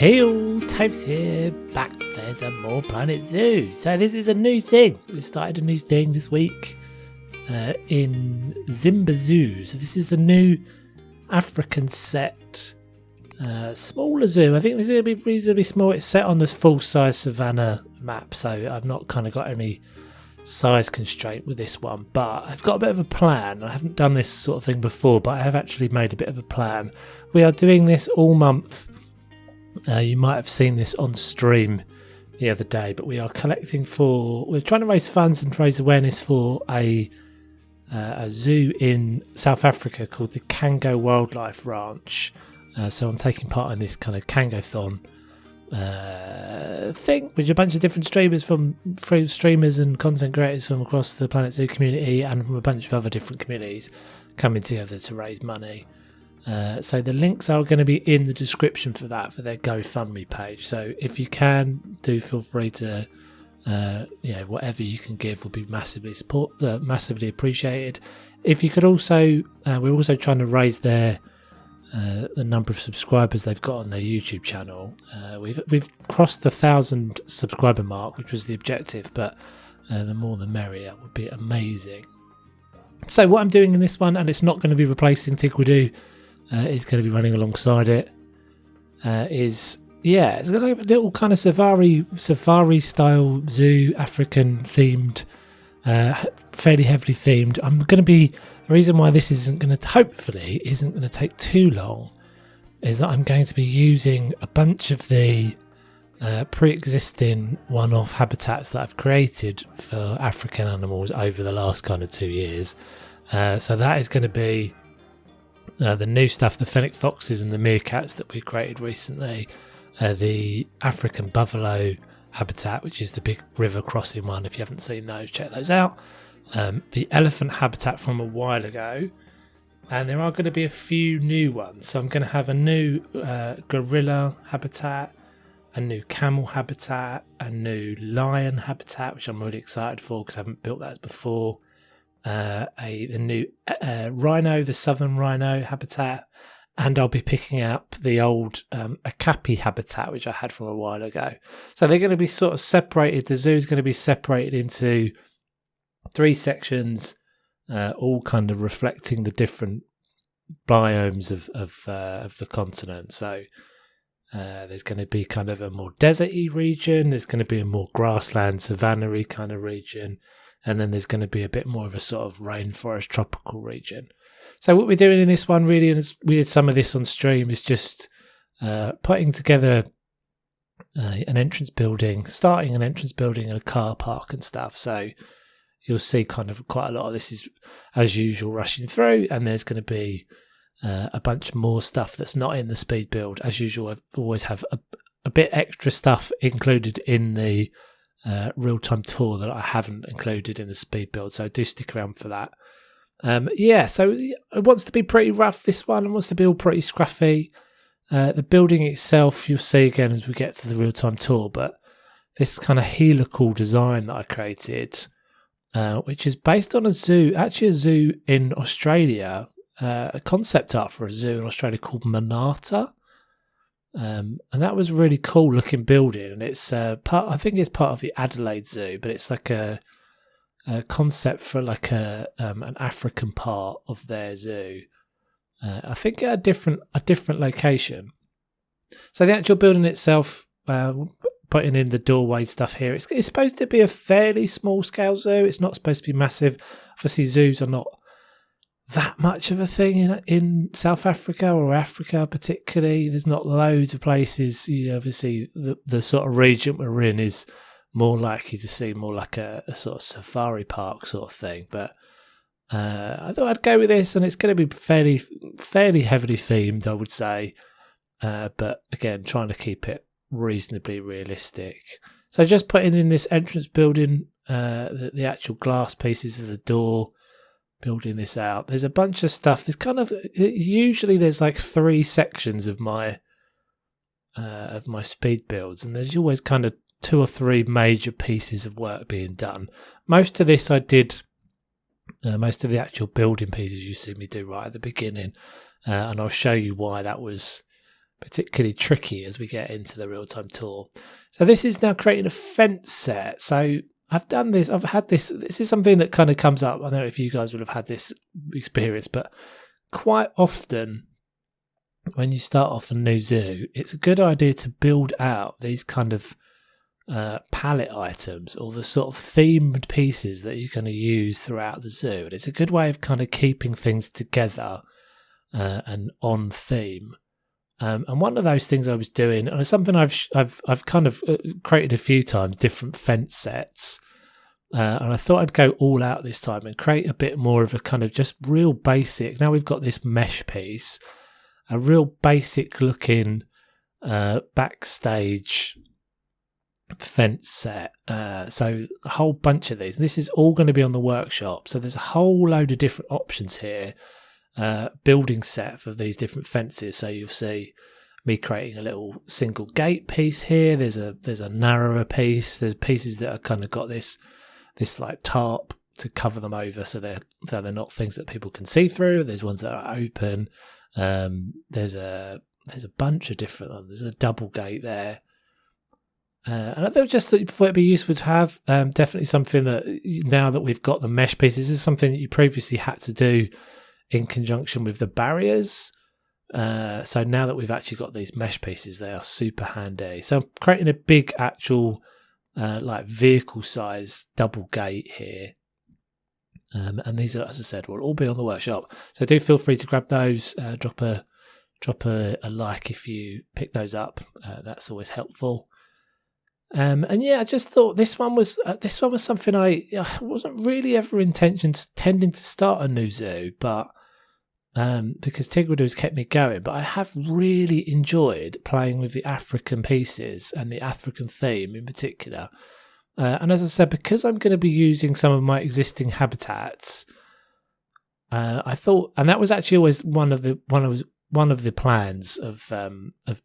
Hey all, Times here, back there's a More Planet Zoo. So this is a new thing. We started a new thing this week in Zimba Zoo. So this is a new African set, smaller zoo. I think this is going to be reasonably small. It's set on this full-size savannah map, so I've not kind of got any size constraint with this one. But I've got a bit of a plan. I haven't done this sort of thing before, but I have actually made a bit of a plan. We are doing this all month. You might have seen this on stream the other day, but we're trying to raise funds and raise awareness for a zoo in South Africa called the Cango Wildlife Ranch. So I'm taking part in this kind of Kango-thon thing, which a bunch of different streamers and content creators from across the Planet Zoo community and from a bunch of other different communities coming together to raise money. So the links are going to be in the description for their GoFundMe page. So if you can, do feel free to, whatever you can give will be massively appreciated. If you could also, we're also trying to raise the number of subscribers they've got on their YouTube channel. We've crossed the 1,000 subscriber mark, which was the objective, but the more the merrier. Would be amazing. So what I'm doing in this one, and it's not going to be replacing Tycoon. Is going to be running alongside it. It's going to have a little kind of safari style zoo, African themed, fairly heavily themed. The reason why this isn't going to take too long is that I'm going to be using a bunch of the pre-existing one-off habitats that I've created for African animals over the last kind of 2 years. So that is going to be the new stuff, the fennec foxes and the meerkats that we created recently, the African buffalo habitat, which is the big river crossing one. If you haven't seen those, check those out. The elephant habitat from a while ago, and there are going to be a few new ones. So I'm going to have a new gorilla habitat, a new camel habitat, a new lion habitat, which I'm really excited for because I haven't built that before. A new rhino, the southern rhino habitat, and I'll be picking up the old okapi habitat, which I had from a while ago. So they're going to be sort of separated. The zoo is going to be separated into 3 sections, all kind of reflecting the different biomes of the continent. So there's going to be kind of a more deserty region. There's going to be a more grassland, savanna-y kind of region. And then there's going to be a bit more of a sort of rainforest tropical region. So what we're doing in this one really, and we did some of this on stream, is just putting together an entrance building, starting an entrance building and a car park and stuff. So you'll see kind of quite a lot of this is, as usual, rushing through. And there's going to be a bunch more stuff that's not in the speed build. As usual, I always have a bit extra stuff included in the real-time tour that I haven't included in the speed build, so do stick around for that. So it wants to be pretty rough, this one. It wants to be all pretty scruffy. The building itself you'll see again as we get to the real-time tour, but this kind of helical design that I created, which is based on a zoo in Australia, a concept art for a zoo in Australia called Manata. And that was a really cool looking building, and it's I think it's part of the Adelaide Zoo, but it's like a concept for like an African part of their zoo. I think at a different location. So the actual building itself, putting in the doorway stuff here, it's supposed to be a fairly small scale zoo. It's not supposed to be massive. Obviously, zoos are not that much of a thing in South Africa or Africa particularly. There's not loads of places. Obviously the sort of region we're in is more likely to see more like a sort of safari park sort of thing, but I thought I'd go with this, and it's going to be fairly heavily themed, I would say, but again trying to keep it reasonably realistic. So just putting in this entrance building, the actual glass pieces of the door, building this out. There's a bunch of stuff. Usually there's like 3 sections of my speed builds, and there's always kind of 2 or 3 major pieces of work being done. Most of this I did, most of the actual building pieces you see me do right at the beginning, and I'll show you why that was particularly tricky as we get into the real-time tour. So this is now creating a fence set. So I've done this, I've had this is something that kind of comes up. I don't know if you guys would have had this experience, but quite often when you start off a new zoo, it's a good idea to build out these kind of palette items, or the sort of themed pieces that you're going to use throughout the zoo. And it's a good way of kind of keeping things together and on theme. And one of those things I was doing, and it's something I've kind of created a few times, different fence sets. And I thought I'd go all out this time and create a bit more of a kind of just real basic. Now we've got this mesh piece, a real basic looking backstage fence set. So a whole bunch of these. This is all going to be on the workshop. So there's a whole load of different options here. Building set for these different fences. So you'll see me creating a little single gate piece here. There's a narrower piece. There's pieces that are kind of got this like tarp to cover them over, so they're not things that people can see through. There's ones that are open. There's a bunch of different ones. There's a double gate there. And I thought it'd be useful to have. Definitely something that now that we've got the mesh pieces, this is something that you previously had to do in conjunction with the barriers. So now that we've actually got these mesh pieces, they are super handy. So I'm creating a big actual like vehicle size double gate here. And these are, as I said, will all be on the workshop. So do feel free to grab those. Drop a like if you pick those up. That's always helpful. And yeah, I just thought this one was something I wasn't really ever tending to start a new zoo, but because Tigridu's kept me going. But I have really enjoyed playing with the African pieces and the African theme in particular. And as I said, because I'm going to be using some of my existing habitats, I thought, and that was actually always one of the plans of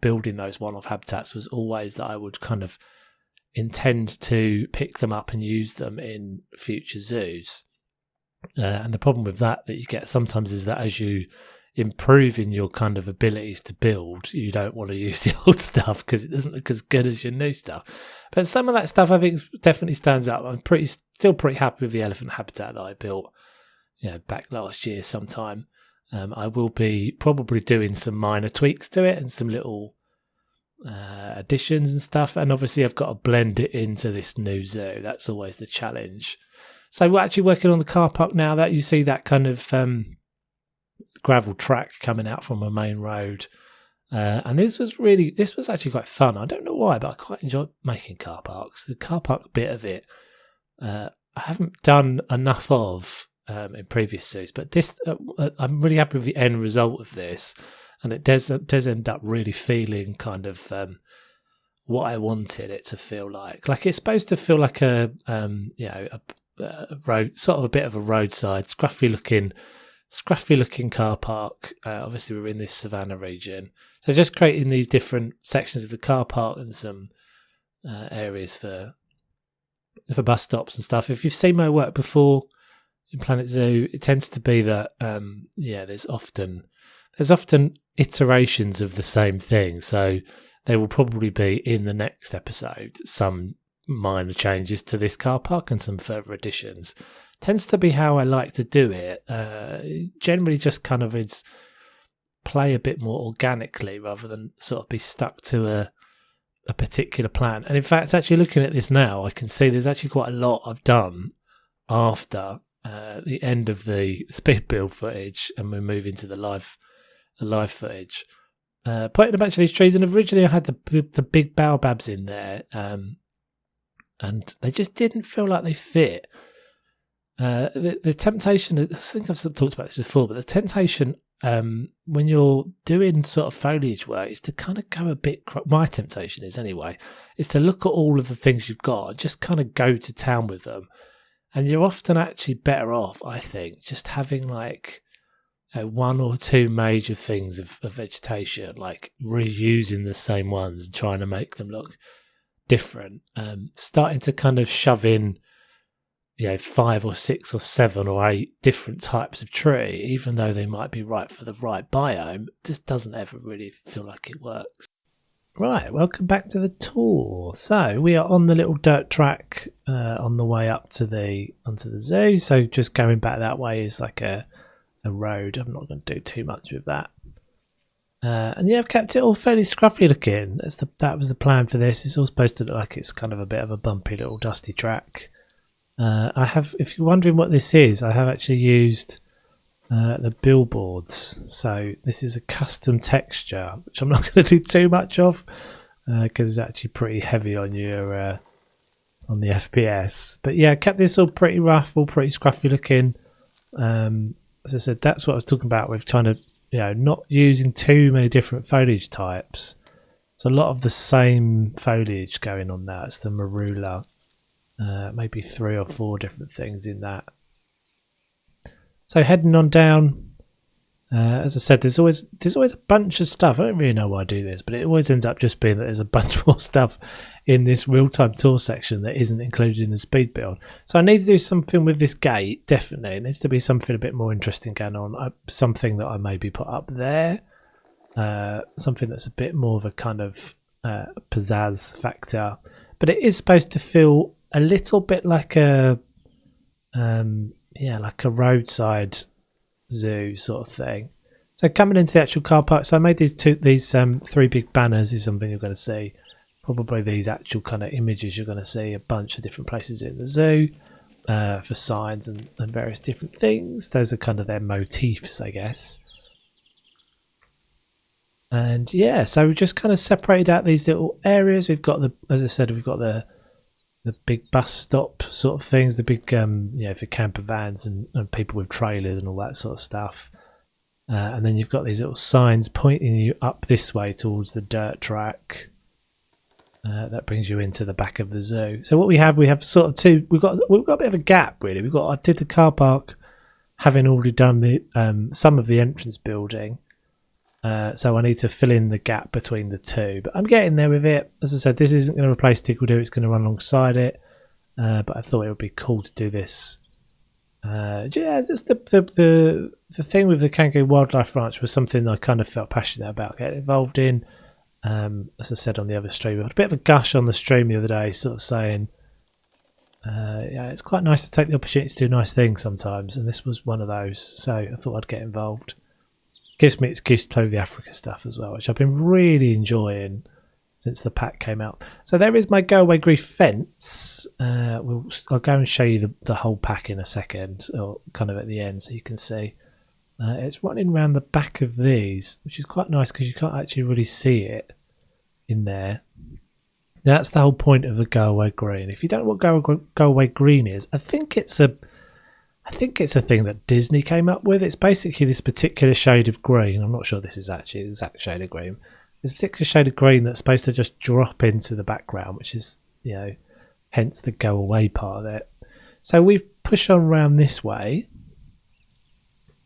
building those one-off habitats, was always that I would kind of intend to pick them up and use them in future zoos. And the problem with that you get sometimes is that as you improve in your kind of abilities to build, you don't want to use the old stuff because it doesn't look as good as your new stuff. But some of that stuff I think definitely stands out. I'm still pretty happy with the elephant habitat that I built, back last year sometime. I will be probably doing some minor tweaks to it and some little additions and stuff, and obviously I've got to blend it into this new zoo. That's always the challenge. So we're actually working on the car park now. That you see that kind of gravel track coming out from a main road, and this was actually quite fun. I don't know why, but I quite enjoyed making car parks. The car park bit of it I haven't done enough of in previous zoos, but this I'm really happy with the end result of this. And it does end up really feeling kind of what I wanted it to feel like. Like it's supposed to feel like a road, sort of a bit of a roadside, scruffy looking car park. Obviously, we're in this savannah region, so just creating these different sections of the car park and some areas for bus stops and stuff. If you've seen my work before in Planet Zoo, it tends to be that there's often iterations of the same thing, so there will probably be in the next episode some minor changes to this car park and some further additions. Tends to be how I like to do it. Generally just kind of it's play a bit more organically rather than sort of be stuck to a particular plan. And in fact, actually looking at this now, I can see there's actually quite a lot I've done after the end of the speed build footage, and we move into the live footage. Putting a bunch of these trees, and originally I had the big baobabs in there, and they just didn't feel like they fit. The temptation, I think I've talked about this before, but the temptation when you're doing sort of foliage work is to kind of go a bit, my temptation is anyway, is to look at all of the things you've got and just kind of go to town with them. And you're often actually better off, I think, just having like one or two major things of vegetation, like reusing the same ones and trying to make them look different. Starting to kind of shove in, 5 or 6 or 7 or 8 different types of tree, even though they might be right for the right biome, just doesn't ever really feel like it works. Right, welcome back to the tour. So we are on the little dirt track on the way up to onto the zoo. So just going back that way is like a road. I'm not going to do too much with that. And yeah, I've kept it all fairly scruffy looking. That was the plan for this. It's all supposed to look like it's kind of a bit of a bumpy little dusty track. If you're wondering what this is, I have actually used the billboards. So this is a custom texture, which I'm not going to do too much of because it's actually pretty heavy on your on the FPS. But yeah, I kept this all pretty rough, all pretty scruffy looking. As I said, that's what I was talking about with trying to, not using too many different foliage types. It's a lot of the same foliage going on now. It's the marula. Maybe 3 or 4 different things in that. So heading on down, as I said, there's always a bunch of stuff. I don't really know why I do this, but it always ends up just being that there's a bunch more stuff in this real-time tour section that isn't included in the speed build. So I need to do something with this gate, definitely. It needs to be something a bit more interesting going on. Something that I maybe put up there. Something that's a bit more of a kind of pizzazz factor. But it is supposed to feel a little bit like a roadside zoo sort of thing. So coming into the actual car park, so I made these 3 big banners is something you're going to see. Probably these actual kind of images you're going to see a bunch of different places in the zoo for signs and various different things. Those are kind of their motifs, I guess. And yeah, so we just kind of separated out these little areas. We've got as I said, we've got the big bus stop sort of things, the big for camper vans and people with trailers and all that sort of stuff. And then you've got these little signs pointing you up this way towards the dirt track. That brings you into the back of the zoo. So what we have sort of two. We've got a bit of a gap really. I did the car park, having already done the some of the entrance building. So I need to fill in the gap between the two, but I'm getting there with it. As I said, this isn't going to replace Tickle Do, it's going to run alongside it. But I thought it would be cool to do this. Just the thing with the Cango Wildlife Ranch was something I kind of felt passionate about getting involved in. As I said on the other stream, I had a bit of a gush on the stream the other day, sort of saying, it's quite nice to take the opportunity to do nice things sometimes, and this was one of those. So I thought I'd get involved. Gives me an excuse to play with the Africa stuff as well, which I've been really enjoying since the pack came out. So there is my Go Away Grief fence. I'll go and show you the whole pack in a second, or kind of at the end, so you can see. It's running around the back of these, which is quite nice because you can't actually really see it in there. That's the whole point of the Go Away Green. If you don't know what Go Away Green is, I think it's a thing that Disney came up with. It's basically this particular shade of green. I'm not sure this is actually the exact shade of green. This particular shade of green that's supposed to just drop into the background, which is, hence the go away part of it. So we push on round this way,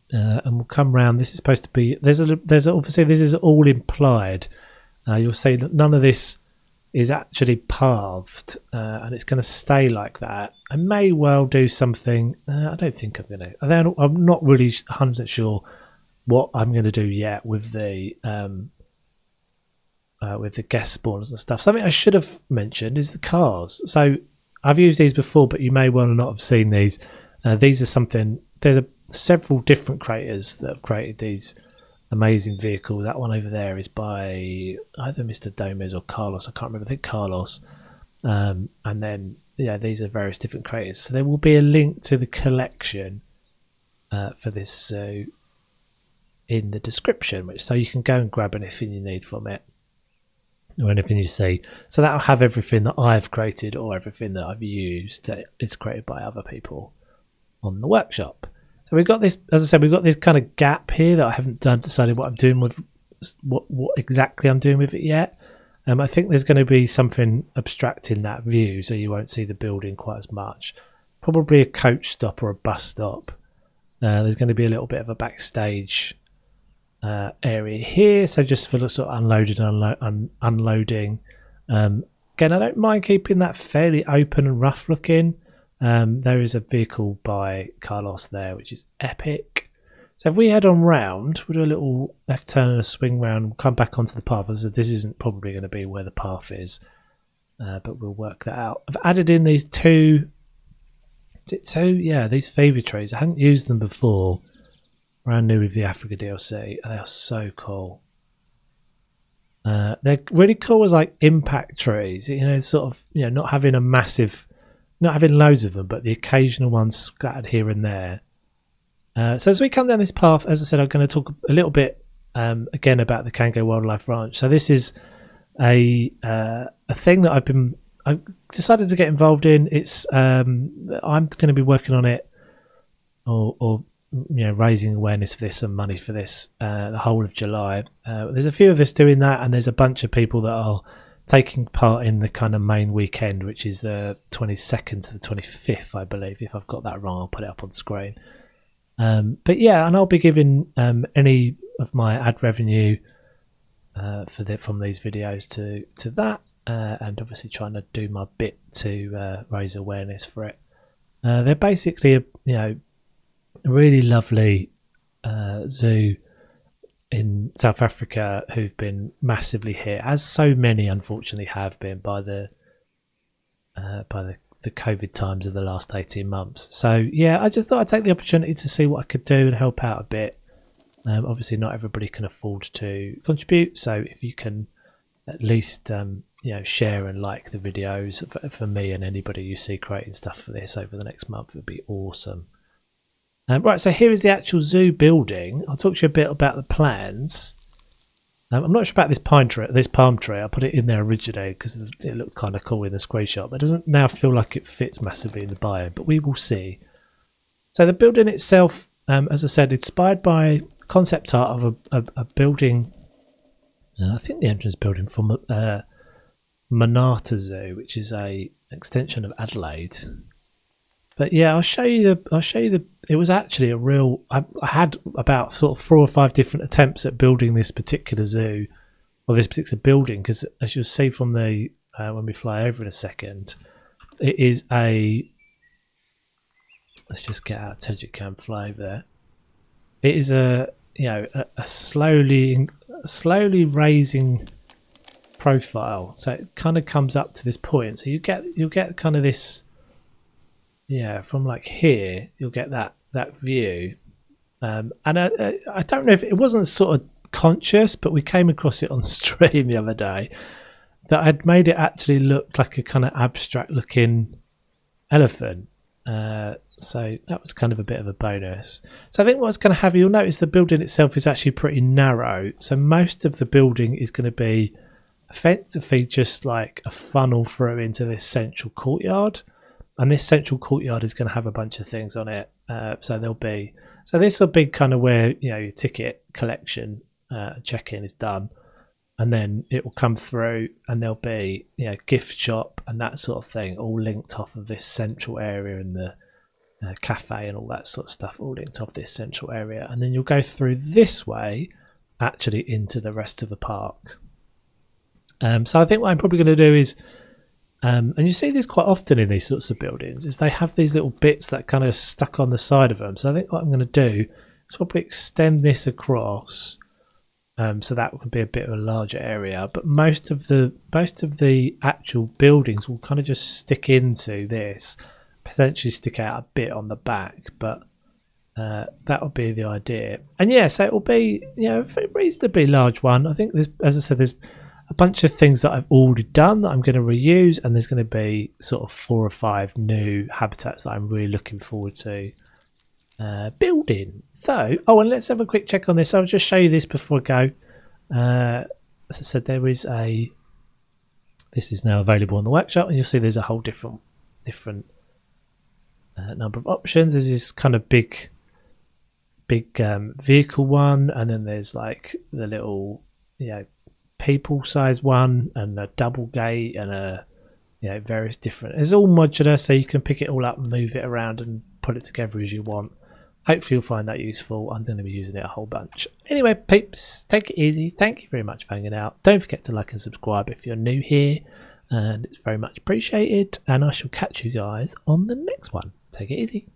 and we'll come round. This is supposed to be. There's obviously this is all implied. You'll see that none of this is actually pathed, and it's going to stay like that. I may well do something. I don't think I'm going to. I'm not really 100% sure what I'm going to do yet with the guest spawners and stuff. Something I should have mentioned is the cars. So I've used these before, but you may well not have seen these. These are something. There's several different creators that have created these amazing vehicles. That one over there is by either Mr. Domez or Carlos. I can't remember. I think Carlos. And then these are various different creators. So there will be a link to the collection for this zoo in the description, so you can go and grab anything you need from it or anything you see. So that'll have everything that I've created or everything that I've used that is created by other people on the workshop. So we've got this, as I said, we've got this kind of gap here that I haven't decided what I'm doing with, what exactly I'm doing with it yet. I think there's going to be something abstracting that view, so you won't see the building quite as much. Probably a coach stop or a bus stop. There's going to be a little bit of a backstage area here, so just for the sort of unloading and unloading. Again, I don't mind keeping that fairly open and rough looking. There is a vehicle by Carlos there, which is epic. So if we head on round, we'll do a little left turn and a swing round, we'll come back onto the path. As I said, this isn't probably going to be where the path is, but we'll work that out. I've added in these two, is it two? Yeah, these fever trees. I hadn't used them before. Brand new with the Africa DLC. They are so cool. They're really cool as like impact trees, sort of, not having a massive, not having loads of them, but the occasional ones scattered here and there. So as we come down this path, as I said, I'm going to talk a little bit again about the Cango Wildlife Ranch. So this is a thing that I've decided to get involved in. It's I'm going to be working on it, or raising awareness for this and money for this the whole of July. There's a few of us doing that, and there's a bunch of people that are taking part in the kind of main weekend, which is the 22nd to the 25th, I believe. If I've got that wrong, I'll put it up on screen. But yeah, and I'll be giving any of my ad revenue from these videos to that, and obviously trying to do my bit to raise awareness for it. They're basically a really lovely zoo in South Africa who've been massively hit, as so many unfortunately have been by the COVID times of the last 18 months. So yeah, I just thought I'd take the opportunity to see what I could do and help out a bit. Obviously not everybody can afford to contribute, so if you can at least share and like the videos for me and anybody you see creating stuff for this over the next month, it would be awesome. Right, so here is the actual zoo building. I'll talk to you a bit about the plans. I'm not sure about this palm tree. I put it in there originally because it looked kind of cool in the screenshot, but it doesn't now feel like it fits massively in the biome, but we will see. So the building itself, as I said, inspired by concept art of a building, I think the entrance building from Manata Zoo, which is an extension of Adelaide. But yeah, I'll show you the. It was actually a real. I had about sort of 4 or 5 different attempts at building this particular zoo, or this particular building, because as you'll see from the when we fly over in a second, it is a. Let's just get out Tejikam, fly over there. It is a slowly raising profile, so it kind of comes up to this point. So you'll get kind of this. Yeah, from like here, you'll get that view. And I don't know if it wasn't sort of conscious, but we came across it on stream the other day, that I'd made it actually look like a kind of abstract looking elephant. So that was kind of a bit of a bonus. So I think what's going to have, you'll notice the building itself is actually pretty narrow. So most of the building is going to be effectively just like a funnel through into this central courtyard. And this central courtyard is going to have a bunch of things on it. So this will be kind of where your ticket collection check-in is done, and then it will come through, and there'll be gift shop and that sort of thing, all linked off of this central area, and the cafe and all that sort of stuff, all linked off this central area. And then you'll go through this way, actually into the rest of the park. So I think what I'm probably going to do is. And you see this quite often in these sorts of buildings, is they have these little bits that kind of stuck on the side of them. So I think what I'm going to do is probably extend this across, so that would be a bit of a larger area. But most of the actual buildings will kind of just stick into this, potentially stick out a bit on the back, but that would be the idea. And yeah, so it will be a reasonably large one. I think there's, as I said, there's a bunch of things that I've already done that I'm going to reuse, and there's going to be sort of 4 or 5 new habitats that I'm really looking forward to building. So, and let's have a quick check on this. I'll just show you this before I go. As I said, this is now available on the workshop, and you'll see there's a whole different number of options. There's this kind of big vehicle one, and then there's like the little people size one, and a double gate, and a various different. It's all modular, so you can pick it all up and move it around and put it together as you want. Hopefully you'll find that useful. I'm going to be using it a whole bunch. Anyway, peeps, take it easy. Thank you very much for hanging out. Don't forget to like and subscribe if you're new here. and it's very much appreciated, and I shall catch you guys on the next one. Take it easy.